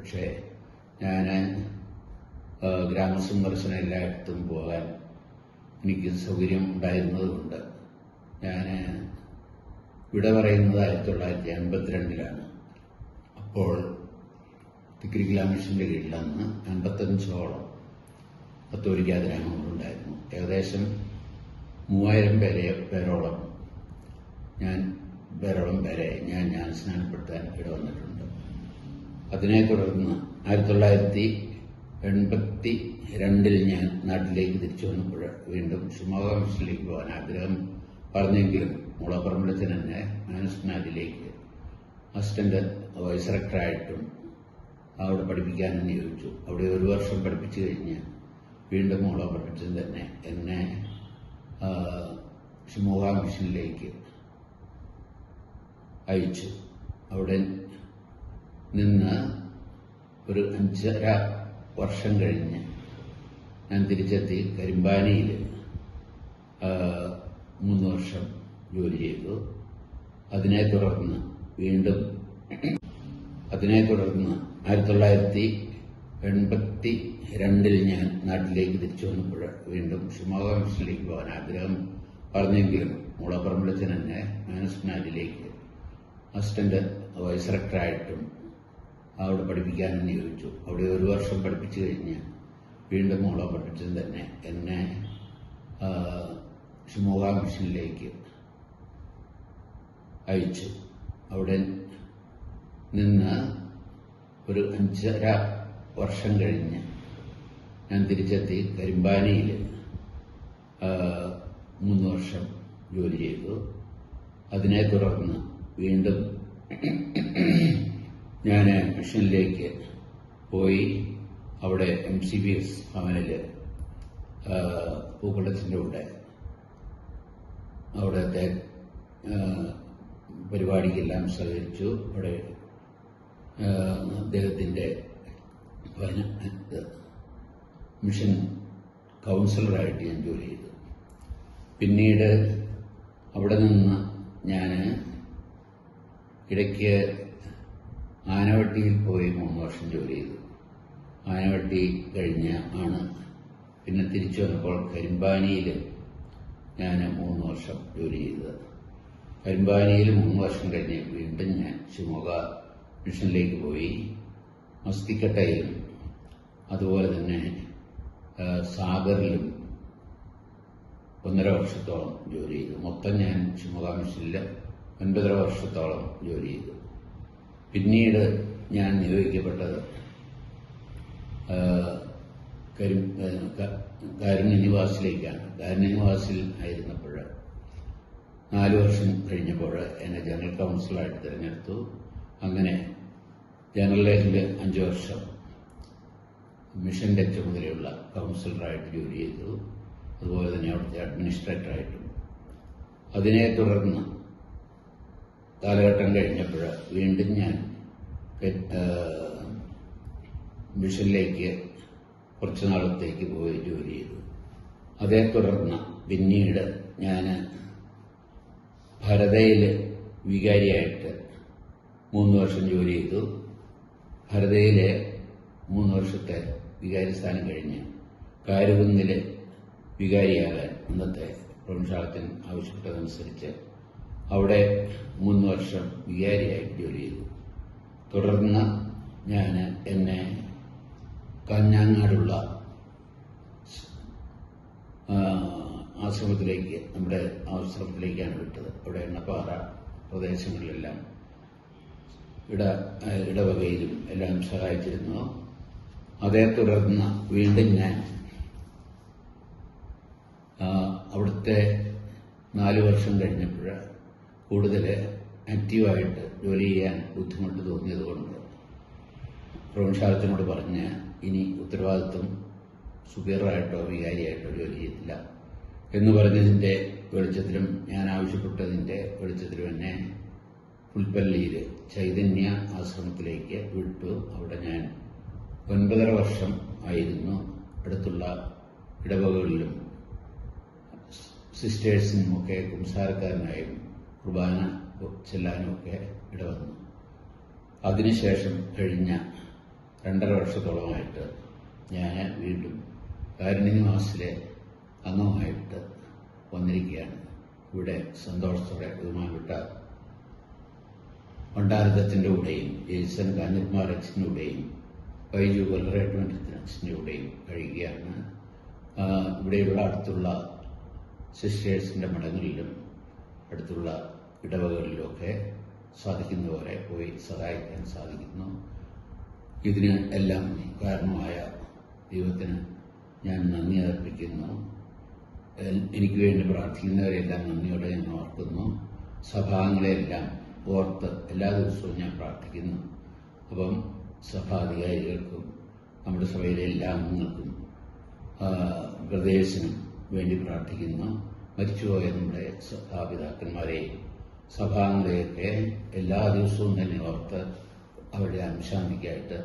പക്ഷേ ഞാൻ ഗ്രാമസന്ദർശനം എല്ലായിടത്തും പോകാൻ എനിക്ക് സൗകര്യം ഉണ്ടായിരുന്നതുകൊണ്ട് ഞാൻ വിട പറയുന്നത് 1982 അപ്പോൾ തിക്കരിക്കില മിഷന്റെ കീഴിൽ അന്ന് 55ഓളം കത്തോലിക്ക ഗ്രാമങ്ങളുണ്ടായിരുന്നു. ഏകദേശം 3000 പേരോളം പേരെ ഞാൻ സ്നാനപ്പെടുത്താൻ ഇടവന്നിട്ടുണ്ട്. അതിനെ തുടർന്ന് 1982 ഞാൻ നാട്ടിലേക്ക് തിരിച്ചു വന്നപ്പോൾ വീണ്ടും ഷിമോഗ മിഷനിലേക്ക് പോകാൻ ആഗ്രഹം പറഞ്ഞെങ്കിലും മുളപ്പറമ്പലത്തിന് തന്നെ മാനസ്നാലിലേക്ക് അസിസ്റ്റന്റ് വൈസ് ഡയറക്ടറായിട്ടും അവിടെ പഠിപ്പിക്കാനും നിയോഗിച്ചു. അവിടെ 1 വർഷം പഠിപ്പിച്ചു കഴിഞ്ഞ് വീണ്ടും മുളപ്പറമ്പലത്തിന് തന്നെ എന്നെ ഷിമോഗ മിഷനിലേക്ക് അയച്ചു. അവിടെ നിന്ന് ഒരു 5.5 വർഷം കഴിഞ്ഞ് ഞാൻ തിരിച്ചെത്തി കരിമ്പാനിയിൽ 3 വർഷം ജോലി ചെയ്തു. അതിനെ തുടർന്ന് 1982 ഞാൻ നാട്ടിലേക്ക് തിരിച്ചു വന്നപ്പോൾ വീണ്ടും ഷിമോഗ മിഷനിലേക്ക് പോകാൻ ആഗ്രഹം പറഞ്ഞെങ്കിലും മുളപ്പറമ്പലത്തിന് തന്നെ മാനസ്നാലിലേക്ക് അസിസ്റ്റന്റ് വൈസ് ഡയറക്ടറായിട്ടും അവിടെ പഠിപ്പിക്കാനും നിയോഗിച്ചു. അവിടെ 1 വർഷം പഠിപ്പിച്ചു കഴിഞ്ഞ് വീണ്ടും മുളപ്പറമ്പലത്തിന് തന്നെ എന്നെ ഷിമോഗ മിഷനിലേക്ക് അയച്ചു. അവിടെ നിന്ന് ഒരു 5.5 വർഷം കഴിഞ്ഞ് ഞാൻ തിരിച്ചെത്തി കരിമ്പാനിയിൽ 3 വർഷം ജോലി ചെയ്തു. അതിനെ തുടർന്ന് വീണ്ടും ഞാൻ മിഷനിലേക്ക് പോയി. അവിടെ MCBS ഭവനിൽ പൂക്കളത്തിൻ്റെ കൂടെ അവിടുത്തെ പരിപാടിക്കെല്ലാം സഹകരിച്ചു. അവിടെ അദ്ദേഹത്തിൻ്റെ മിഷൻ കൗൺസിലറായിട്ട് ഞാൻ ജോലി ചെയ്തു. പിന്നീട് അവിടെ നിന്ന് ഞാൻ ഇടയ്ക്ക് ആനവട്ടിയിൽ പോയി 3 വർഷം ജോലി ചെയ്തു. ആനവട്ടി കഴിഞ്ഞ് പിന്നെ തിരിച്ചു വന്നപ്പോൾ കരിമ്പാനിയിൽ ഞാൻ 3 വർഷം ജോലി ചെയ്തത്. കരിമ്പാനിയിൽ 3 വർഷം കഴിഞ്ഞ് വീണ്ടും ഞാൻ ഷിമോഗ മിഷനിലേക്ക് പോയി. മസ്തിക്കട്ടയിലും അതുപോലെ തന്നെ സാഗറിലും 1.5 വർഷത്തോളം ജോലി ചെയ്തു. മൊത്തം ഞാൻ ഷിമോഗ മിഷനിൽ 9.5 വർഷത്തോളം ജോലി ചെയ്തു. പിന്നീട് ഞാൻ നിയോഗിക്കപ്പെട്ടത് കാരുണ്യനിവാസിലേക്കാണ്. കാരുണ്യനിവാസിൽ ആയിരുന്നപ്പോൾ 4 വർഷം കഴിഞ്ഞപ്പോൾ എന്നെ ജനറൽ കൗൺസിലറായിട്ട് തിരഞ്ഞെടുത്തു. അങ്ങനെ ജനറലിൽ 5 വർഷം മിഷന്റെ ചുമതലയുള്ള കൗൺസിലറായിട്ട് ജോലി ചെയ്തു. അതുപോലെ തന്നെ അവിടുത്തെ അഡ്മിനിസ്ട്രേറ്ററായിട്ടും. അതിനെ തുടർന്ന് കാലഘട്ടം കഴിഞ്ഞപ്പോൾ വീണ്ടും ഞാൻ മിഷനിലേക്ക് കുറച്ചു നാളത്തേക്ക് പോയി ജോലി ചെയ്തു. അതേ തുടർന്ന് പിന്നീട് ഞാൻ ഭരതയിൽ വികാരിയായിട്ട് 3 വർഷം ജോലി ചെയ്തു. ഭരതയിലെ 3 വർഷത്തെ വികാരി സ്ഥാനം കഴിഞ്ഞ് കാരുകുന്നിൽ വികാരിയാകാൻ അന്നത്തെ പ്രൊവിൻഷ്യാളച്ചൻ ആവശ്യപ്പെട്ടതനുസരിച്ച് അവിടെ 3 വർഷം വികാരിയായിട്ട് ജോലി ചെയ്തു. തുടർന്ന് ഞാൻ എന്നെ കാഞ്ഞങ്ങാടുള്ള നമ്മുടെ ആശ്രമത്തിലേക്കാണ് വിട്ടത്. അവിടെ എണ്ണപ്പാറ പ്രദേശങ്ങളിലെല്ലാം ഇടവകയിലും എല്ലാം സഹായിച്ചിരുന്നു. അതേ തുടർന്ന് വീണ്ടും ഞാൻ അവിടുത്തെ 4 വർഷം കഴിഞ്ഞപ്പോൾ കൂടുതൽ ആക്റ്റീവായിട്ട് ജോലി ചെയ്യാൻ ബുദ്ധിമുട്ട് തോന്നിയതുകൊണ്ട് പ്രൊവിൻഷ്യാളച്ചനോട് പറഞ്ഞ് ഇനി ഉത്തരവാദിത്വം സുപ്പീരിയറായിട്ടോ വികാരിയായിട്ടോ ജോലി ചെയ്തില്ല എന്ന് പറഞ്ഞതിൻ്റെ വെളിച്ചത്തിലും ഞാൻ ആവശ്യപ്പെട്ടതിൻ്റെ വെളിച്ചത്തിലും എന്നെ പുൽപ്പള്ളിയിൽ ചൈതന്യ ആശ്രമത്തിലേക്ക് വിട്ടു. അവിടെ ഞാൻ 9.5 വർഷം ആയിരുന്നു. അടുത്തുള്ള ഇടവകകളിലും സിസ്റ്റേഴ്സിനുമൊക്കെ കുംസാരക്കാരനായും കുർബാന ചെല്ലാനുമൊക്കെ ഇടവന്നു. അതിനുശേഷം കഴിഞ്ഞ 2.5 വർഷത്തോളമായിട്ട് ഞാൻ വീണ്ടും കാരുണ്യ മാസിലെ അംഗമായിട്ട് വന്നിരിക്കുകയാണ്. ഇവിടെ സന്തോഷത്തോടെ ബഹുമാനപ്പെട്ട ഭണ്ഡാരദത്തിൻ്റെ കൂടെയും ജെയ്സൺ കാഞ്ഞിരമാർ അച്ഛൻ്റെ കൂടെയും വൈജു കൊല്ലറേട്ടൻ്റെ അച്ഛൻ്റെ കൂടെയും കഴിയുകയാണ്. ഇവിടെയുള്ള അടുത്തുള്ള സിസ്റ്റേഴ്സിൻ്റെ മഠങ്ങളിലും അടുത്തുള്ള ഇടവകളിലുമൊക്കെ സാധിക്കുന്ന പോലെ പോയി സഹായിക്കാൻ സാധിക്കുന്നു. ഇതിന് എല്ലാം കാരണമായ ദൈവത്തിന് ഞാൻ നന്ദി അർപ്പിക്കുന്നു. എനിക്ക് വേണ്ടി പ്രാർത്ഥിക്കുന്നവരെല്ലാം നന്ദിയോടെ ഞാൻ ഓർക്കുന്നു. സഭാംഗങ്ങളെല്ലാം ഓർത്ത് എല്ലാ ദിവസവും ഞാൻ പ്രാർത്ഥിക്കുന്നു. അപ്പം സഭാധികാരികൾക്കും നമ്മുടെ സഭയിലെ എല്ലാ അംഗങ്ങൾക്കും ബ്രദേഴ്സിനും വേണ്ടി പ്രാർത്ഥിക്കുന്നു. മരിച്ചുപോയ നമ്മുടെ സഭാപിതാക്കന്മാരെയും സഭാംഗങ്ങളെയൊക്കെ എല്ലാ ദിവസവും തന്നെ ഓർത്ത് അവരുടെ അനുശാന്തിക്കായിട്ട്